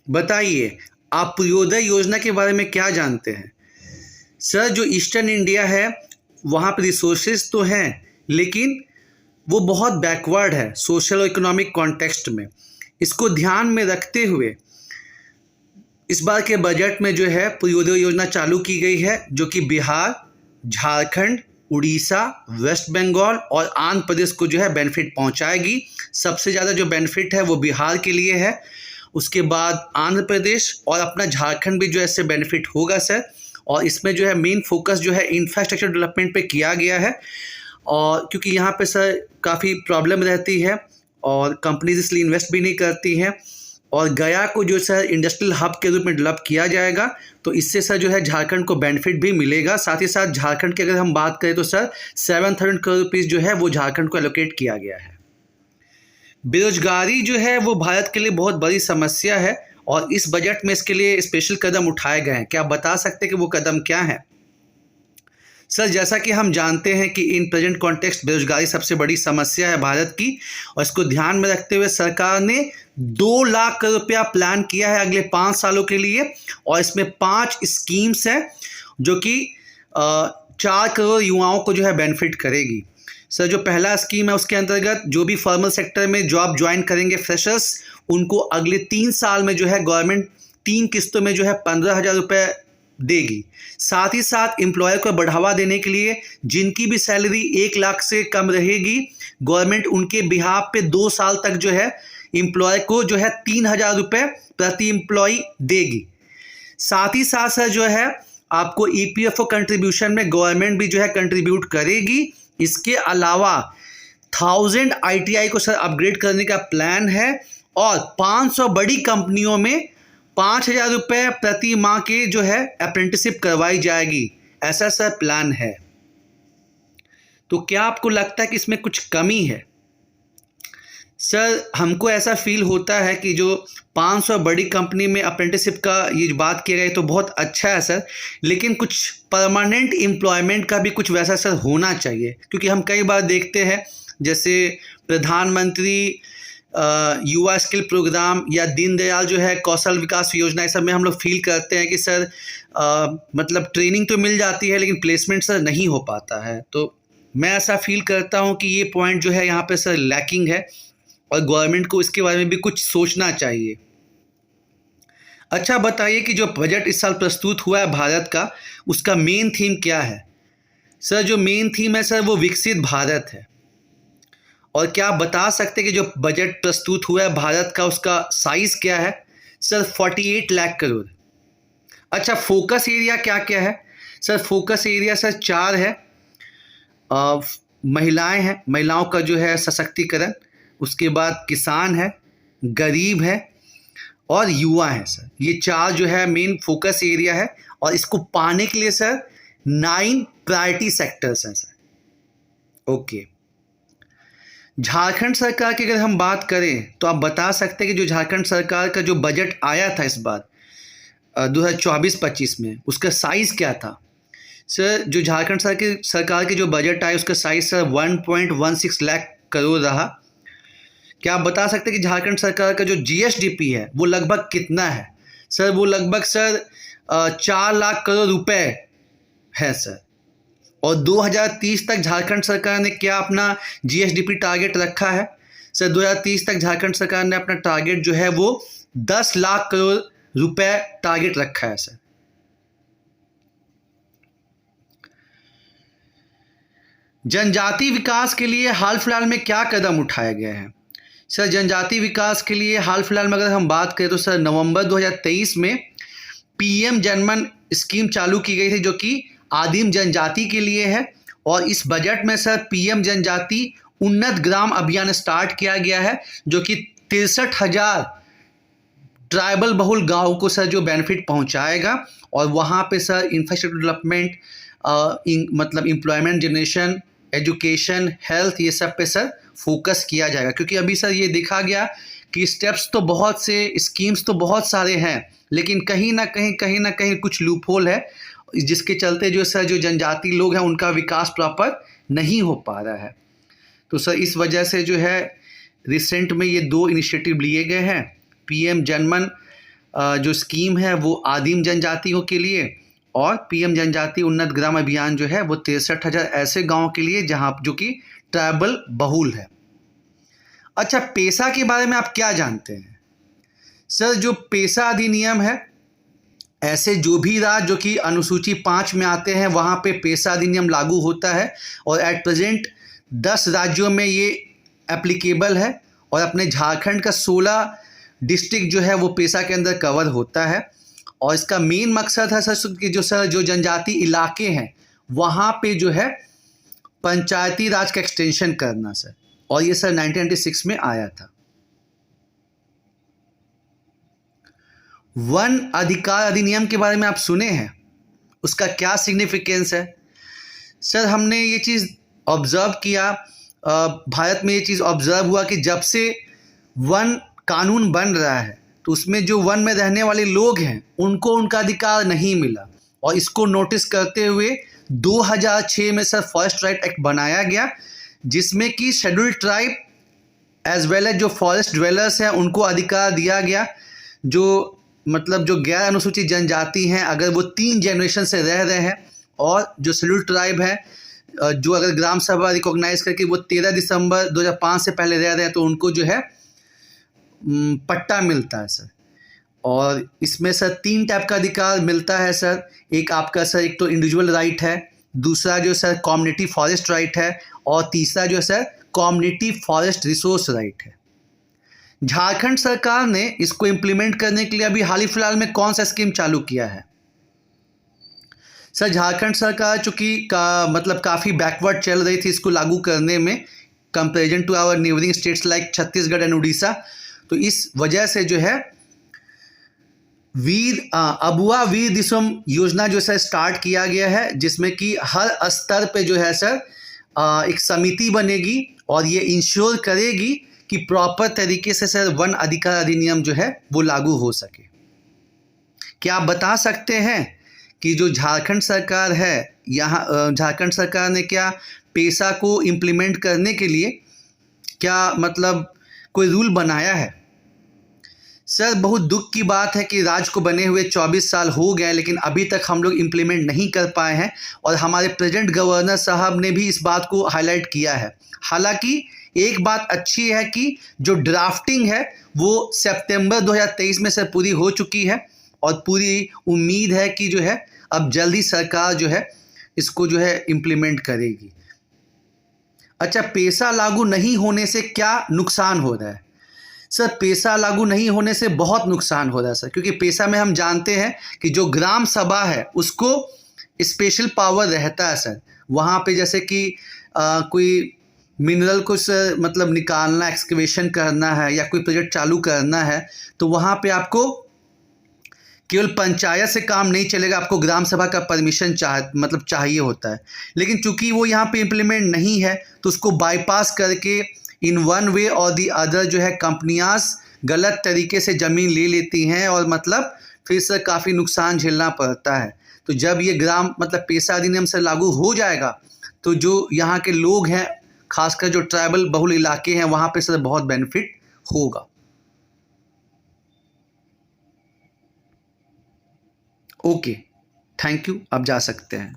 बताइए, आप पूर्वोदय योजना के बारे में क्या जानते हैं? सर, जो ईस्टर्न इंडिया है, वहाँ पे रिसोर्सेज तो हैं, लेकिन वो बहुत बैकवर्ड है सोशल और इकोनॉमिक कॉन्टेक्स्ट में। इसको ध्यान में रखते हुए इस बार के बजट में जो है पूर्वोदय योजना चालू की गई है, जो कि बिहार, झारखंड, उड़ीसा, वेस्ट बंगाल और आंध्र प्रदेश को जो है बेनिफिट पहुंचाएगी। सबसे ज़्यादा जो बेनिफिट है वो बिहार के लिए है, उसके बाद आंध्र प्रदेश और अपना झारखंड भी जो है इससे बेनिफिट होगा सर। और इसमें जो है मेन फोकस जो है इंफ्रास्ट्रक्चर डेवलपमेंट पे किया गया है, और क्योंकि यहाँ पे सर काफ़ी प्रॉब्लम रहती है और कंपनीज इसलिए इन्वेस्ट भी नहीं करती हैं। और गया को जो सर इंडस्ट्रियल हब के रूप में डेवलप किया जाएगा, तो इससे सर जो है झारखंड को बेनिफिट भी मिलेगा। साथ ही साथ झारखंड की अगर हम बात करें तो सर 700 करोड़ रुपीज़ जो है वो झारखंड को एलोकेट किया गया है। बेरोजगारी जो है वो भारत के लिए बहुत बड़ी समस्या है और इस बजट में इसके लिए स्पेशल कदम उठाए गए हैं। क्या आप बता सकते हैं कि वो कदम क्या है? सर, जैसा कि हम जानते हैं कि इन प्रेजेंट कॉन्टेक्स्ट बेरोजगारी सबसे बड़ी समस्या है भारत की, और इसको ध्यान में रखते हुए सरकार ने 2 लाख करोड़ रुपया प्लान किया है अगले 5 सालों के लिए। और इसमें 5 स्कीम्स हैं जो कि 4 करोड़ युवाओं को जो है बेनिफिट करेगी। सर, जो पहला स्कीम है उसके अंतर्गत जो भी फॉर्मल सेक्टर में जॉब ज्वाइन करेंगे फ्रेशर्स, उनको अगले 3 साल में जो है गवर्नमेंट 3 किस्तों में जो है 15,000 रुपये देगी। साथ ही साथ एम्प्लॉयर को बढ़ावा देने के लिए जिनकी भी सैलरी 1 लाख से कम रहेगी, गवर्नमेंट उनके बिहाफ पे 2 साल तक जो है एम्प्लॉय को जो है 3,000 रुपये प्रति एम्प्लॉय देगी। साथ ही साथ सर जो है आपको EPFO कंट्रीब्यूशन में गवर्नमेंट भी जो है कंट्रीब्यूट करेगी। इसके अलावा 1000 ITI को सर अपग्रेड करने का प्लान है और 500 बड़ी कंपनियों में 5,000 रुपये प्रति माह के जो है अप्रेंटिसशिप करवाई जाएगी। ऐसा सर प्लान है। तो क्या आपको लगता है कि इसमें कुछ कमी है? सर, हमको ऐसा फील होता है कि जो 500 बड़ी कंपनी में अप्रेंटिसशिप का ये बात किया गया तो बहुत अच्छा है सर, लेकिन कुछ परमानेंट एम्प्लॉयमेंट का भी कुछ वैसा सर होना चाहिए। क्योंकि हम कई बार देखते हैं जैसे प्रधानमंत्री युवा स्किल प्रोग्राम या दीनदयाल जो है कौशल विकास योजना, इस सब में हम लोग फील करते हैं कि सर मतलब ट्रेनिंग तो मिल जाती है लेकिन प्लेसमेंट सर नहीं हो पाता है। तो मैं ऐसा फील करता हूँ कि ये पॉइंट जो है यहाँ पे सर लैकिंग है और गवर्नमेंट को इसके बारे में भी कुछ सोचना चाहिए। अच्छा, बताइए कि जो बजट इस साल प्रस्तुत हुआ है भारत का, उसका मेन थीम क्या है? सर, जो मेन थीम है सर वो विकसित भारत है। और क्या आप बता सकते हैं कि जो बजट प्रस्तुत हुआ है भारत का, उसका साइज़ क्या है? सर 48 लाख करोड़। अच्छा, फोकस एरिया क्या क्या है? सर, फोकस एरिया सर 4 है। महिलाएं हैं, महिलाओं का जो है सशक्तिकरण, उसके बाद किसान है, गरीब है और युवा है सर। ये 4 जो है मेन फोकस एरिया है और इसको पाने के लिए सर 9 प्रायोरिटी सेक्टर्स हैं सर। ओके, झारखंड सरकार की अगर हम बात करें तो आप बता सकते हैं कि जो झारखंड सरकार का जो बजट आया था इस बार 2024-25 में, उसका साइज़ क्या था? सर, जो झारखंड सरकार के जो बजट आया उसका साइज़ सर 1.16 लाख करोड़ रहा। क्या आप बता सकते हैं कि झारखंड सरकार का जो GSDP है वो लगभग कितना है? सर, वो लगभग सर 4 लाख करोड़ रुपए है सर। और 2030 तक झारखंड सरकार ने क्या अपना GSDP टारगेट रखा है? सर, 2030 तक झारखंड सरकार ने अपना टारगेट जो है वो 10 लाख करोड़ रुपए टारगेट रखा है सर। जनजाति विकास के लिए हाल फिलहाल में क्या कदम उठाया गया है? सर, जनजाति विकास के लिए हाल फिलहाल में अगर हम बात करें तो सर नवंबर 2023 में PM जनमन स्कीम चालू की गई थी जो कि आदिम जनजाति के लिए है। और इस बजट में सर PM जनजाति उन्नत ग्राम अभियान स्टार्ट किया गया है जो कि 63,000 ट्राइबल बहुल गाँव को सर जो बेनिफिट पहुंचाएगा। और वहाँ पे सर इंफ्रास्ट्रक्चर डेवलपमेंट, मतलब एम्प्लॉयमेंट जनरेशन, एजुकेशन, हेल्थ, ये सब पे सर फोकस किया जाएगा। क्योंकि अभी सर ये देखा गया कि स्टेप्स तो बहुत से, स्कीम्स तो बहुत सारे हैं, लेकिन कहीं ना कहीं कुछ लूपहोल है जिसके चलते जो सर जो जनजाति लोग हैं उनका विकास प्रॉपर नहीं हो पा रहा है। तो सर इस वजह से जो है रिसेंट में ये 2 इनिशिएटिव लिए गए हैं, PM जनमन जो स्कीम है वो आदिम जनजातियों के लिए, और पीएम जनजाति उन्नत ग्राम अभियान जो है वो 63,000 ऐसे गाँव के लिए जहाँ जो कि ट्राइबल बहुल है। अच्छा, पेसा के बारे में आप क्या जानते हैं? सर, जो पेसा अधिनियम है, ऐसे जो भी राज्य जो कि अनुसूची 5 में आते हैं वहाँ पे पेसा अधिनियम लागू होता है, और एट प्रेजेंट 10 राज्यों में ये एप्लीकेबल है, और अपने झारखंड का 16 डिस्ट्रिक्ट जो है वो पेसा के अंदर कवर होता है। और इसका मेन मकसद है सर कि जो जनजाति इलाके हैं वहाँ पे जो है पंचायती राज का एक्सटेंशन करना सर, और ये सर 1996 में आया था। वन अधिकार अधिनियम के बारे में आप सुने हैं, उसका क्या सिग्निफिकेंस है? सर, हमने ये चीज़ ऑब्ज़र्व किया, भारत में ये चीज़ ऑब्ज़र्व हुआ कि जब से वन कानून बन रहा है तो उसमें जो वन में रहने वाले लोग हैं उनको उनका अधिकार नहीं मिला, और इसको नोटिस करते हुए 2006 में सर फॉरेस्ट राइट एक्ट बनाया गया, जिसमें कि scheduled tribe as well as जो फॉरेस्ट ड्वेलर्स हैं उनको अधिकार दिया गया। जो मतलब जो गैर अनुसूचित जनजाति हैं, अगर वो 3 जनरेशन से रह रहे हैं, और जो शेड्यूल्ड ट्राइब है जो अगर ग्राम सभा रिकॉग्नाइज करके वो 13 दिसंबर 2005 से पहले रह रहे हैं तो उनको जो है पट्टा मिलता है सर। और इसमें सर 3 टाइप का अधिकार मिलता है सर। एक आपका सर, एक तो इंडिविजुअल राइट है, दूसरा जो सर कम्युनिटी फॉरेस्ट राइट है, और तीसरा जो sir community forest resource right है। झारखंड सरकार ने इसको इम्प्लीमेंट करने के लिए अभी हाल ही फिलहाल में कौन सा स्कीम चालू किया है? सर, झारखंड सरकार चूँकि मतलब काफ़ी बैकवर्ड चल रही थी इसको लागू करने में comparison to our neighbouring states like Chhattisgarh and Orissa, तो इस वजह से जो है अबुआ वीर दिसोम योजना जो सर स्टार्ट किया गया है, जिसमें कि हर स्तर पे जो है सर एक समिति बनेगी और ये इंश्योर करेगी कि प्रॉपर तरीके से सर वन अधिकार अधिनियम जो है वो लागू हो सके। क्या आप बता सकते हैं कि जो झारखंड सरकार है, यहाँ झारखंड सरकार ने क्या पेसा को इम्प्लीमेंट करने के लिए क्या मतलब कोई रूल बनाया है? सर, बहुत दुख की बात है कि राज्य को बने हुए 24 साल हो गए, लेकिन अभी तक हम लोग इम्प्लीमेंट नहीं कर पाए हैं, और हमारे प्रेजेंट गवर्नर साहब ने भी इस बात को हाईलाइट किया है। हालांकि एक बात अच्छी है कि जो ड्राफ्टिंग है वो सितंबर 2023 में सर पूरी हो चुकी है, और पूरी उम्मीद है कि जो है अब जल्दी सरकार जो है इसको जो है इम्प्लीमेंट करेगी। अच्छा, पेसा लागू नहीं होने से क्या नुकसान हो रहा है? सर, पेसा लागू नहीं होने से बहुत नुकसान हो रहा है सर, क्योंकि पेसा में हम जानते हैं कि जो ग्राम सभा है उसको स्पेशल पावर रहता है सर। वहाँ पे जैसे कि कोई मिनरल को सर मतलब निकालना, एक्सकवेशन करना है या कोई प्रोजेक्ट चालू करना है, तो वहाँ पे आपको केवल पंचायत से काम नहीं चलेगा, आपको ग्राम सभा का परमिशन चाहिए होता है। लेकिन चूंकि वो यहाँ पे इम्प्लीमेंट नहीं है तो उसको बाईपास करके इन वन वे और दी अदर जो है कंपनियां गलत तरीके से ज़मीन ले लेती हैं, और मतलब फिर से काफ़ी नुकसान झेलना पड़ता है। तो जब ये ग्राम मतलब पेसा अधिनियम से लागू हो जाएगा तो जो यहाँ के लोग हैं, खासकर जो ट्राइबल बहुल इलाके हैं, वहाँ पे सर बहुत बेनिफिट होगा। ओके, थैंक यू, आप जा सकते हैं।